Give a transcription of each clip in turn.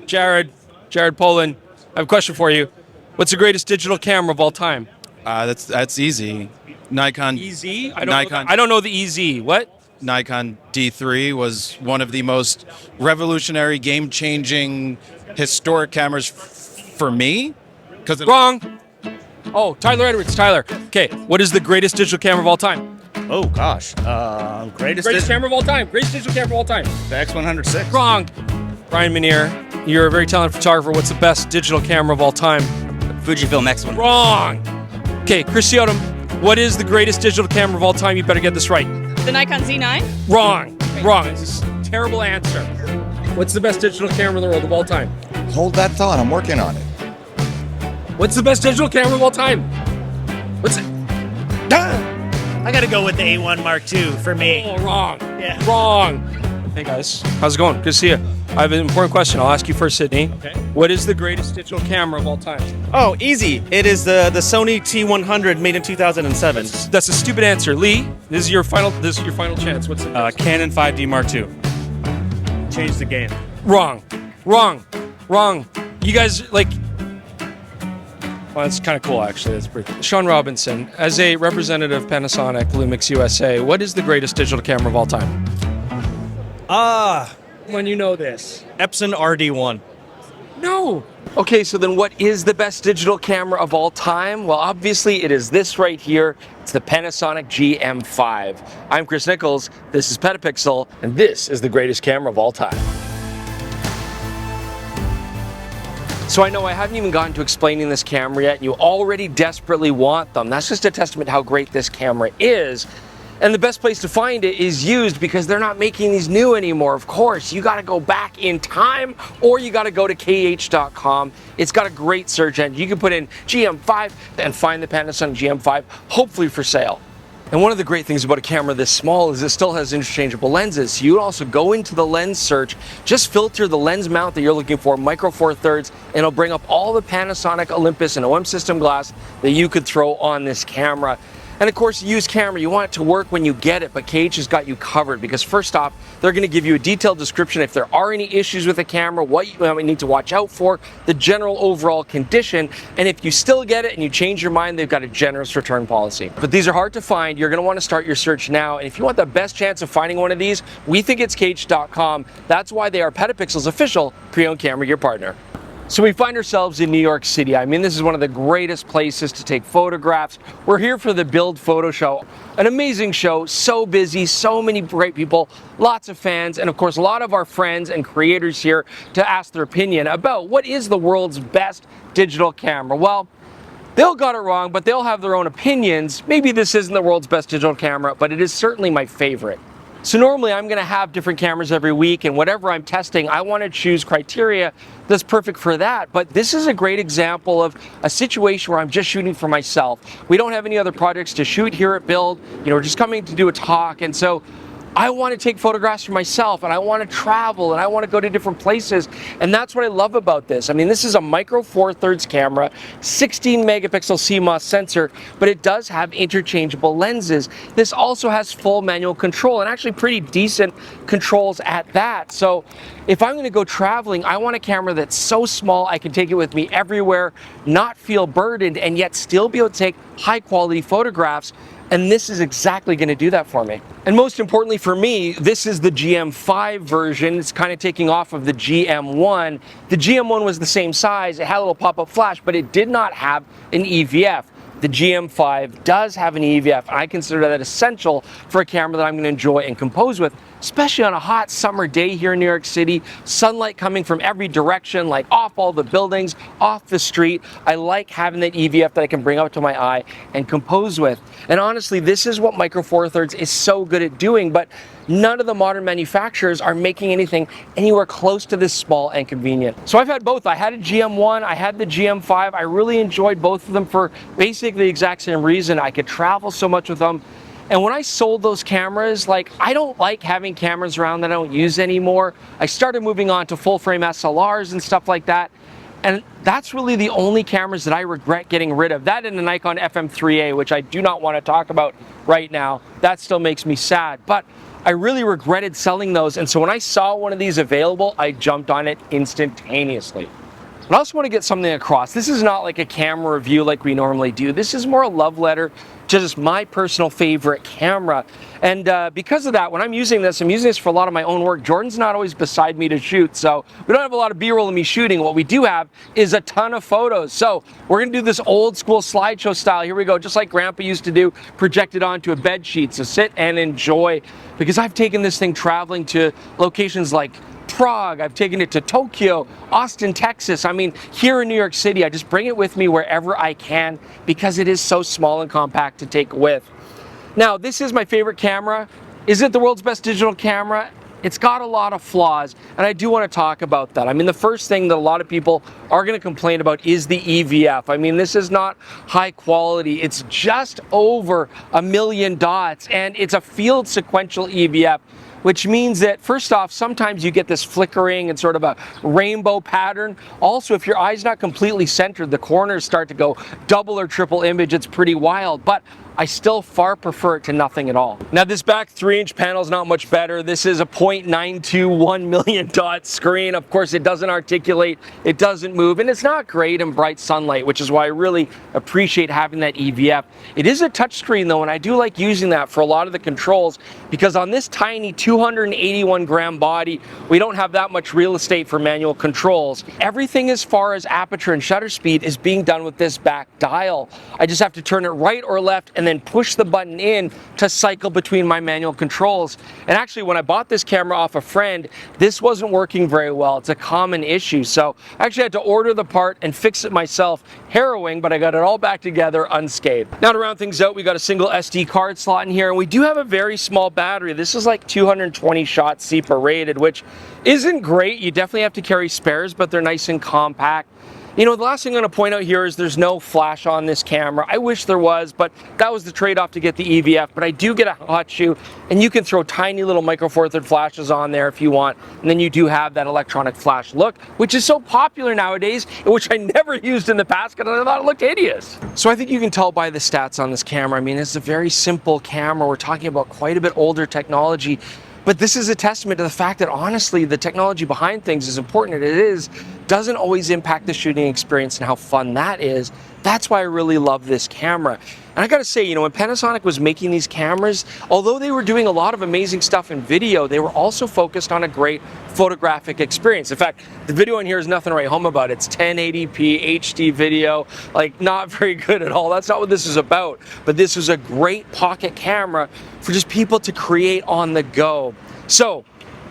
Jared Poland, I have a question for you. What's the greatest digital camera of all time? That's easy. Nikon. EZ? I don't know the EZ. What? Nikon D3 was one of the most revolutionary, game-changing, historic cameras for me. Wrong. Oh, Tyler Edwards. Tyler. Okay, what is the greatest digital camera of all time? Oh gosh, Greatest camera of all time. Greatest digital camera of all time. the X106. Wrong. Brian Minier, you're a very talented photographer. What's the best digital camera of all time? Fujifilm X1. Wrong. Okay, Chris Yotam, what is the greatest digital camera of all time? You better get this right. The Nikon Z9? Wrong. Wrong. It's a terrible answer. What's the best digital camera in the world of all time? Hold that thought. I'm working on it. What's the best digital camera of all time? What's it? I gotta go with the A1 Mark II for me. Oh, wrong. Yeah. Wrong. Hey guys, how's it going? Good to see you. I have an important question. I'll ask you first, Sydney. Okay. What is the greatest digital camera of all time? Oh, easy. It is the Sony T100 made in 2007. That's a stupid answer. Lee, this is your final chance. What's it? Canon 5D Mark II. Changed the game. Wrong. You guys, like... Well, that's kind of cool, actually. That's pretty cool. Sean Robinson, as a representative of Panasonic Lumix USA, what is the greatest digital camera of all time? When you know this. Epson RD1. No. Okay, so then what is the best digital camera of all time? Well, obviously it is this right here. It's the Panasonic GM5. I'm Chris Niccolls, this is PetaPixel, and this is the greatest camera of all time. So I know I haven't even gotten to explaining this camera yet, and you already desperately want them. That's just a testament to how great this camera is. And the best place to find it is used, because they're not making these new anymore. Of course, you got to go back in time, or you got to go to kh.com. It's got a great search engine. You can put in GM5 and find the Panasonic GM5, hopefully for sale. And one of the great things about a camera this small is it still has interchangeable lenses. So you would also go into the lens search, just filter the lens mount that you're looking for, micro four thirds, and it'll bring up all the Panasonic Olympus and OM system glass that you could throw on this camera. And of course, used camera, you want it to work when you get it, but KH has got you covered, because first off, they're going to give you a detailed description if there are any issues with the camera, what you need to watch out for, the general overall condition, and if you still get it and you change your mind, they've got a generous return policy. But these are hard to find. You're going to want to start your search now, and if you want the best chance of finding one of these, we think it's kh.com. That's why they are PetaPixel's official pre-owned camera gear partner. So we find ourselves in New York City. I mean, this is one of the greatest places to take photographs. We're here for the Build Photo Show. An amazing show, so busy, so many great people, lots of fans, and of course a lot of our friends and creators here to ask their opinion about what is the world's best digital camera. Well, they'll got it wrong, but they'll have their own opinions. Maybe this isn't the world's best digital camera, but it is certainly my favorite. So normally I'm going to have different cameras every week, and whatever I'm testing, I want to choose criteria that's perfect for that. But this is a great example of a situation where I'm just shooting for myself. We don't have any other projects to shoot here at Build. You know, we're just coming to do a talk, and so I want to take photographs for myself, and I want to travel, and I want to go to different places, and that's what I love about this. I mean, this is a micro four thirds camera, 16 megapixel CMOS sensor, but it does have interchangeable lenses. This also has full manual control, and actually pretty decent controls at that. So if I'm going to go traveling, I want a camera that's so small I can take it with me everywhere, not feel burdened, and yet still be able to take high quality photographs. And this is exactly going to do that for me. And most importantly for me, this is the GM5 version. It's kind of taking off of the GM1. The GM1 was the same size. It had a little pop-up flash, but it did not have an EVF. The GM5 does have an EVF, and I consider that essential for a camera that I'm going to enjoy and compose with, especially on a hot summer day here in New York City. Sunlight coming from every direction, like off all the buildings, off the street. I like having that EVF that I can bring up to my eye and compose with. And honestly, this is what Micro Four Thirds is so good at doing, but none of the modern manufacturers are making anything anywhere close to this small and convenient. So I've had both. I had a GM1, I had the GM5. I really enjoyed both of them for basically the exact same reason. I could travel so much with them. And when I sold those cameras, like, I don't like having cameras around that I don't use anymore. I started moving on to full frame SLRs and stuff like that. And that's really the only cameras that I regret getting rid of. That and the Nikon FM3A, which I do not want to talk about right now. That still makes me sad. But I really regretted selling those, and so when I saw one of these available, I jumped on it instantaneously. But I also want to get something across. This is not like a camera review like we normally do. This is more a love letter to just my personal favorite camera. And because of that, when I'm using this for a lot of my own work. Jordan's not always beside me to shoot, so we don't have a lot of B-roll of me shooting. What we do have is a ton of photos. So we're gonna do this old school slideshow style. Here we go, just like Grandpa used to do, projected onto a bed sheet. So sit and enjoy, because I've taken this thing traveling to locations like Prague, I've taken it to Tokyo, Austin, Texas. I mean, here in New York City, I just bring it with me wherever I can because it is so small and compact to take with. Now, this is my favorite camera. Is it the world's best digital camera? It's got a lot of flaws, and I do want to talk about that. I mean, the first thing that a lot of people are going to complain about is the EVF. I mean, this is not high quality. It's just over 1 million dots, and it's a field sequential EVF, which means that, first off, sometimes you get this flickering and sort of a rainbow pattern. Also, if your eye's not completely centered, the corners start to go double or triple image. It's pretty wild, but I still far prefer it to nothing at all. Now, this back 3-inch panel is not much better. This is a 0.921 million dot screen. Of course, it doesn't articulate, it doesn't move, and it's not great in bright sunlight, which is why I really appreciate having that EVF. It is a touchscreen though, and I do like using that for a lot of the controls, because on this tiny 281 gram body, we don't have that much real estate for manual controls. Everything as far as aperture and shutter speed is being done with this back dial. I just have to turn it right or left and then push the button in to cycle between my manual controls. And actually, when I bought this camera off a friend, this wasn't working very well. It's a common issue. So I actually had to order the part and fix it myself. Harrowing, but I got it all back together unscathed. Now, to round things out, we got a single SD card slot in here, and we do have a very small battery. This is like 220 shots SEPA rated, which isn't great. You definitely have to carry spares, but they're nice and compact. You know, the last thing I'm going to point out here is there's no flash on this camera. I wish there was, but that was the trade-off to get the EVF. But I do get a hot shoe, and you can throw tiny little micro four third flashes on there if you want. And then you do have that electronic flash look, which is so popular nowadays, and which I never used in the past because I thought it looked hideous. So I think you can tell by the stats on this camera. I mean, it's a very simple camera. We're talking about quite a bit older technology. But this is a testament to the fact that, honestly, the technology behind things, as important as it is, doesn't always impact the shooting experience and how fun that is. That's why I really love this camera. And I gotta say, you know, when Panasonic was making these cameras, although they were doing a lot of amazing stuff in video, they were also focused on a great photographic experience. In fact, the video in here is nothing to write home about. It's 1080p HD video, like not very good at all. That's not what this is about. But this is a great pocket camera for just people to create on the go. So,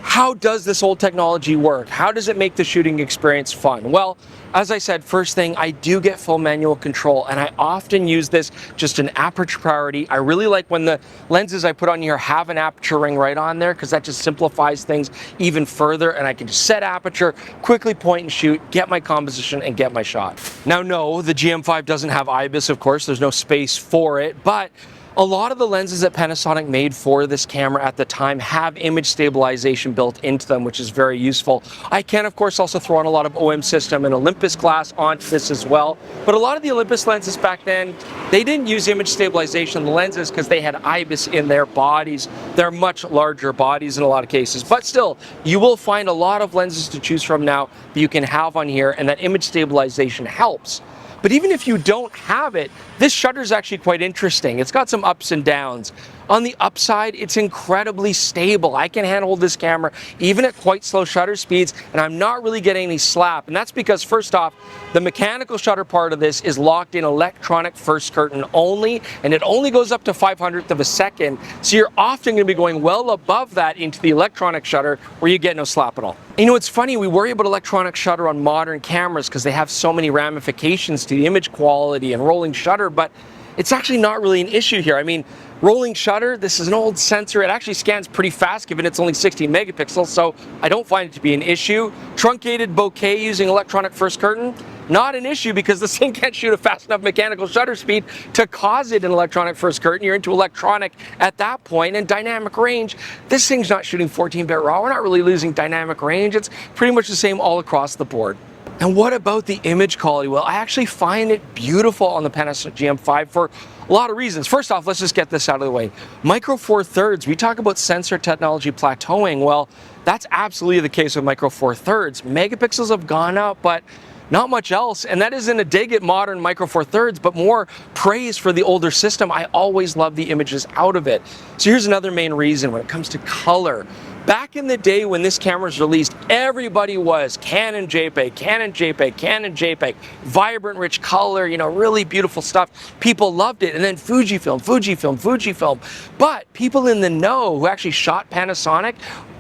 how does this old technology work? How does it make the shooting experience fun? Well, as I said, first thing, I do get full manual control, and I often use this just an aperture priority. I really like when the lenses I put on here have an aperture ring right on there, because that just simplifies things even further, and I can just set aperture, quickly point and shoot, get my composition, and get my shot. Now, no, the GM5 doesn't have IBIS, of course. There's no space for it, but a lot of the lenses that Panasonic made for this camera at the time have image stabilization built into them, which is very useful. I can, of course, also throw on a lot of OM system and Olympus glass onto this as well. But a lot of the Olympus lenses back then, they didn't use image stabilization in the lenses because they had IBIS in their bodies. They're much larger bodies in a lot of cases. But still, you will find a lot of lenses to choose from now that you can have on here, and that image stabilization helps. But even if you don't have it, this shutter is actually quite interesting. It's got some ups and downs. On the upside, it's incredibly stable. I can handle this camera even at quite slow shutter speeds, and I'm not really getting any slap. And that's because, first off, the mechanical shutter part of this is locked in electronic first curtain only, and it only goes up to 5/100th of a second. So you're often going to be going well above that into the electronic shutter where you get no slap at all. You know, it's funny, we worry about electronic shutter on modern cameras because they have so many ramifications to the image quality and rolling shutter, but it's actually not really an issue here. I mean, rolling shutter, this is an old sensor. It actually scans pretty fast given it's only 16 megapixels, so I don't find it to be an issue. Truncated bokeh using electronic first curtain, not an issue because this thing can't shoot a fast enough mechanical shutter speed to cause it an electronic first curtain. You're into electronic at that point. And dynamic range, this thing's not shooting 14-bit RAW. We're not really losing dynamic range. It's pretty much the same all across the board. And what about the image quality? Well, I actually find it beautiful on the Panasonic GM5 for a lot of reasons. First off, let's just get this out of the way. Micro Four Thirds, we talk about sensor technology plateauing. Well, that's absolutely the case with Micro Four Thirds. Megapixels have gone up, but not much else. And that isn't a dig at modern Micro Four Thirds, but more praise for the older system. I always love the images out of it. So here's another main reason when it comes to color. Back in the day when this camera was released, everybody was Canon JPEG, Canon JPEG, Canon JPEG, vibrant, rich color, you know, really beautiful stuff. People loved it. And then Fujifilm, Fujifilm, Fujifilm. But people in the know who actually shot Panasonic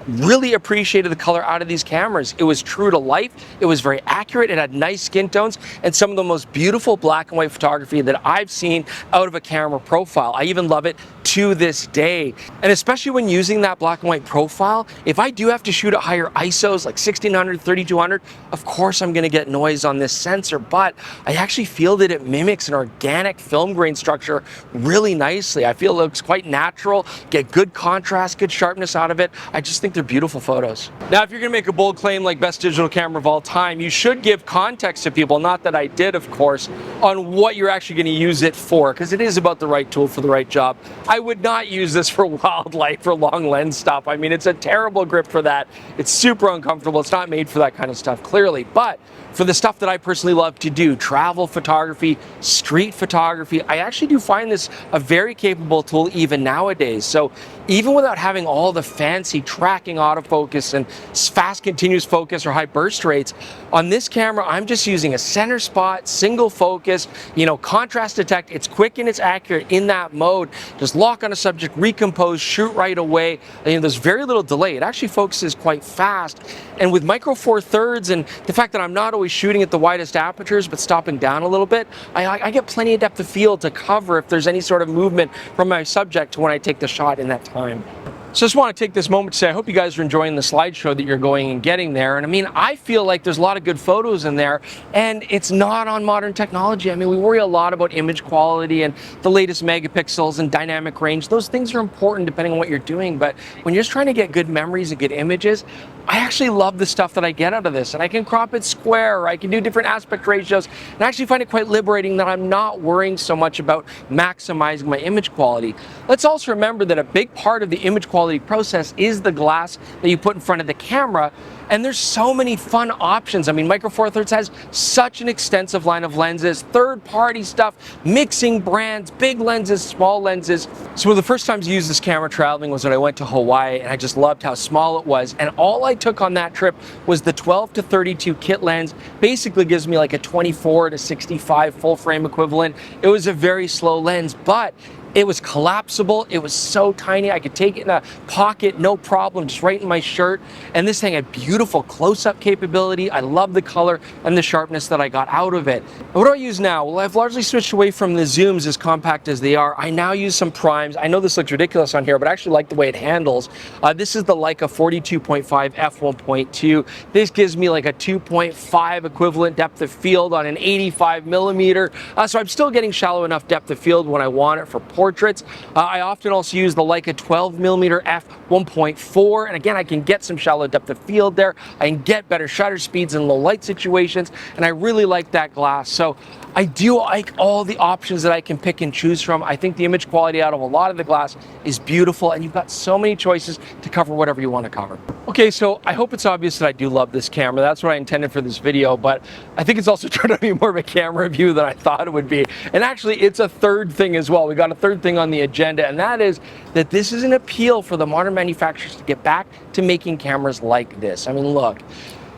really appreciated the color out of these cameras. It was true to life, it was very accurate, it had nice skin tones, and some of the most beautiful black and white photography that I've seen out of a camera profile. I even love it to this day. And especially when using that black and white profile, if I do have to shoot at higher ISOs like 1600, 3200, of course I'm gonna get noise on this sensor, but I actually feel that it mimics an organic film grain structure really nicely. I feel it looks quite natural, get good contrast, good sharpness out of it. I just think they're beautiful photos. Now, if you're gonna make a bold claim like best digital camera of all time, you should give context to people, not that I did, of course, on what you're actually gonna use it for, because it is about the right tool for the right job. I would not use this for wildlife or long lens stuff. I mean, it's a terrible grip for that. It's super uncomfortable. It's not made for that kind of stuff, clearly. But for the stuff that I personally love to do, travel photography, street photography, I actually do find this a very capable tool even nowadays. So even without having all the fancy tracking autofocus and fast continuous focus or high burst rates, on this camera, I'm just using a center spot, single focus, you know, contrast detect. It's quick and it's accurate in that mode. Just lock on a subject, recompose, shoot right away. You know, there's very little delay. It actually focuses quite fast. And with Micro Four Thirds and the fact that I'm not always shooting at the widest apertures, but stopping down a little bit, I get plenty of depth of field to cover if there's any sort of movement from my subject when I take the shot in that time. So I just want to take this moment to say I hope you guys are enjoying the slideshow that you're going and getting there. And I mean, I feel like there's a lot of good photos in there, and it's not on modern technology. I mean, we worry a lot about image quality and the latest megapixels and dynamic range. Those things are important depending on what you're doing, but when you're just trying to get good memories and good images, I actually love the stuff that I get out of this, and I can crop it square, or I can do different aspect ratios, and I actually find it quite liberating that I'm not worrying so much about maximizing my image quality. Let's also remember that a big part of the image quality process is the glass that you put in front of the camera, and there's so many fun options. I mean, Micro Four Thirds has such an extensive line of lenses, third-party stuff, mixing brands, big lenses, small lenses. So one of the first times I used this camera traveling was when I went to Hawaii, and I just loved how small it was, and all I took on that trip was the 12 to 32 kit lens. Basically gives me like a 24 to 65 full frame equivalent. It was a very slow lens, but it was collapsible. It was so tiny. I could take it in a pocket, no problem, just right in my shirt. And this thing had beautiful close-up capability. I love the color and the sharpness that I got out of it. What do I use now? Well, I've largely switched away from the zooms, as compact as they are. I now use some primes. I know this looks ridiculous on here, but I actually like the way it handles. This is the Leica 42.5 f1.2. This gives me like a 2.5 equivalent depth of field on an 85 millimeter. So I'm still getting shallow enough depth of field when I want it for portraits. I often also use the Leica 12mm f1.4, and again, I can get some shallow depth of field there. I can get better shutter speeds in low light situations, and I really like that glass. So I do like all the options that I can pick and choose from. I think the image quality out of a lot of the glass is beautiful, and you've got so many choices to cover whatever you want to cover. Okay, so I hope it's obvious that I do love this camera. That's what I intended for this video, but I think it's also turned out to be more of a camera review than I thought it would be. And actually, it's a third thing as well. We got a third thing on the agenda, and that is that this is an appeal for the modern manufacturers to get back to making cameras like this. I mean, look.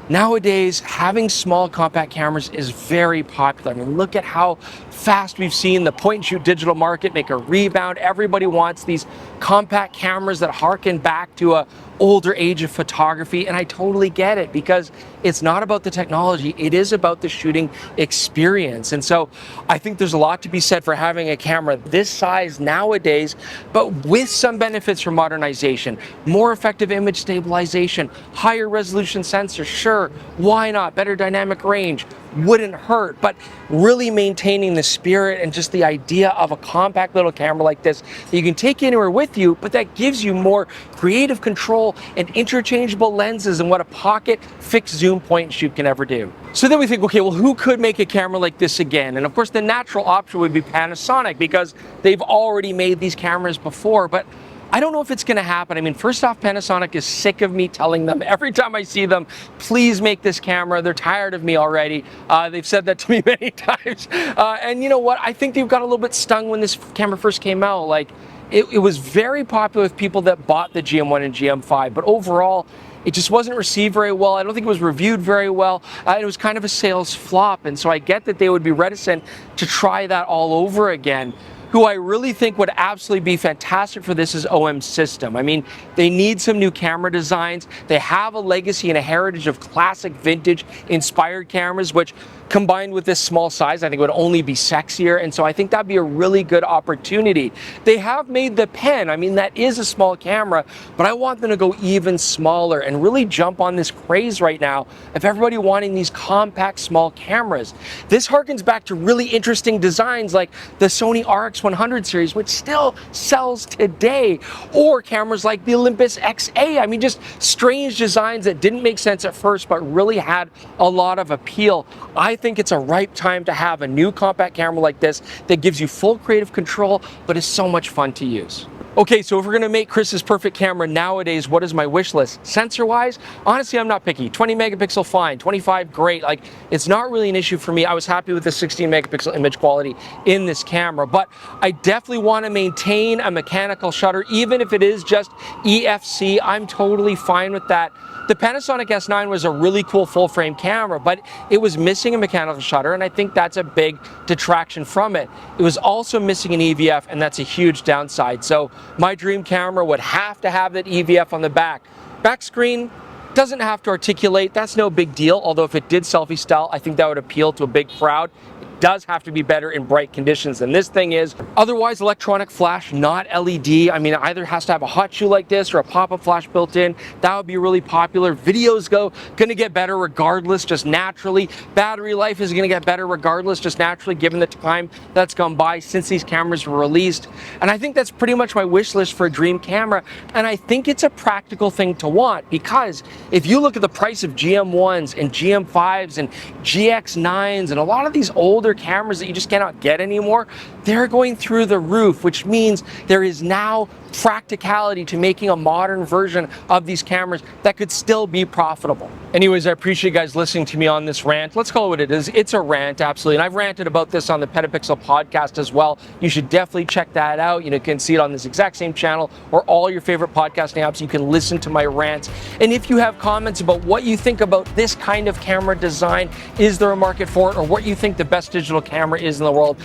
Nowadays, having small compact cameras is very popular. I mean, look at how fast we've seen the point-and-shoot digital market make a rebound. Everybody wants these compact cameras that harken back to a older age of photography, and I totally get it, because it's not about the technology, it is about the shooting experience. And so I think there's a lot to be said for having a camera this size nowadays, but with some benefits from modernization, more effective image stabilization, higher resolution sensors, sure, why not, better dynamic range, wouldn't hurt. But really maintaining the spirit and just the idea of a compact little camera like this that you can take anywhere with you, but that gives you more creative control and interchangeable lenses and what a pocket fixed zoom point and shoot can ever do. So then we think, okay, well, who could make a camera like this again? And of course, the natural option would be Panasonic, because they've already made these cameras before. But I don't know if it's going to happen. I mean, first off, Panasonic is sick of me telling them every time I see them, please make this camera. They're tired of me already. They've said that to me many times. And you know what? I think they've got a little bit stung when this camera first came out. Like, it was very popular with people that bought the GM1 and GM5, but overall, it just wasn't received very well. I don't think it was reviewed very well. It was kind of a sales flop, and so I get that they would be reticent to try that all over again. Who I really think would absolutely be fantastic for this is OM System. I mean, they need some new camera designs. They have a legacy and a heritage of classic vintage inspired cameras, which combined with this small size, I think would only be sexier. And so I think that'd be a really good opportunity. They have made the pen. I mean, that is a small camera, but I want them to go even smaller and really jump on this craze right now of everybody wanting these compact small cameras. This harkens back to really interesting designs like the Sony RX100 series, which still sells today, or cameras like the Olympus XA. I mean, just strange designs that didn't make sense at first, but really had a lot of appeal. I think it's a ripe time to have a new compact camera like this that gives you full creative control, but is so much fun to use. Okay, so if we're gonna make Chris's perfect camera nowadays, what is my wish list? Sensor-wise, honestly, I'm not picky. 20 megapixel, fine. 25, great. Like, it's not really an issue for me. I was happy with the 16 megapixel image quality in this camera, but I definitely wanna maintain a mechanical shutter, even if it is just EFC, I'm totally fine with that. The Panasonic S9 was a really cool full frame camera, but it was missing a mechanical shutter, and I think that's a big detraction from it. It was also missing an EVF, and that's a huge downside. So my dream camera would have to have that EVF on the back. Back screen doesn't have to articulate, that's no big deal, although if it did selfie style, I think that would appeal to a big crowd. Does have to be better in bright conditions than this thing is. Otherwise, electronic flash, not LED. I mean, it either has to have a hot shoe like this or a pop-up flash built in. That would be really popular. Videos gonna get better regardless, just naturally. Battery life is gonna get better regardless, just naturally, given the time that's gone by since these cameras were released. And I think that's pretty much my wish list for a dream camera. And I think it's a practical thing to want, because if you look at the price of GM1s and GM5s and GX9s and a lot of these older cameras that you just cannot get anymore, they're going through the roof, which means there is now practicality to making a modern version of these cameras that could still be profitable. Anyways, I appreciate you guys listening to me on this rant. Let's call it what it is. It's a rant, absolutely. And I've ranted about this on the PetaPixel podcast as well. You should definitely check that out. You can see it on this exact same channel or all your favorite podcasting apps. You can listen to my rants. And if you have comments about what you think about this kind of camera design, is there a market for it, or what you think the best digital camera is in the world,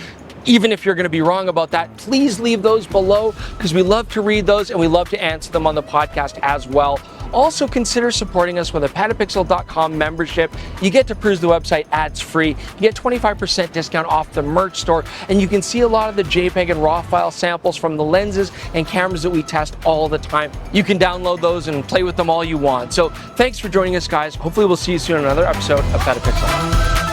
even if you're going to be wrong about that, please leave those below, because we love to read those and we love to answer them on the podcast as well. Also, consider supporting us with a PetaPixel.com membership. You get to peruse the website ads-free. You get 25% discount off the merch store, and you can see a lot of the JPEG and RAW file samples from the lenses and cameras that we test all the time. You can download those and play with them all you want. So thanks for joining us, guys. Hopefully we'll see you soon in another episode of PetaPixel.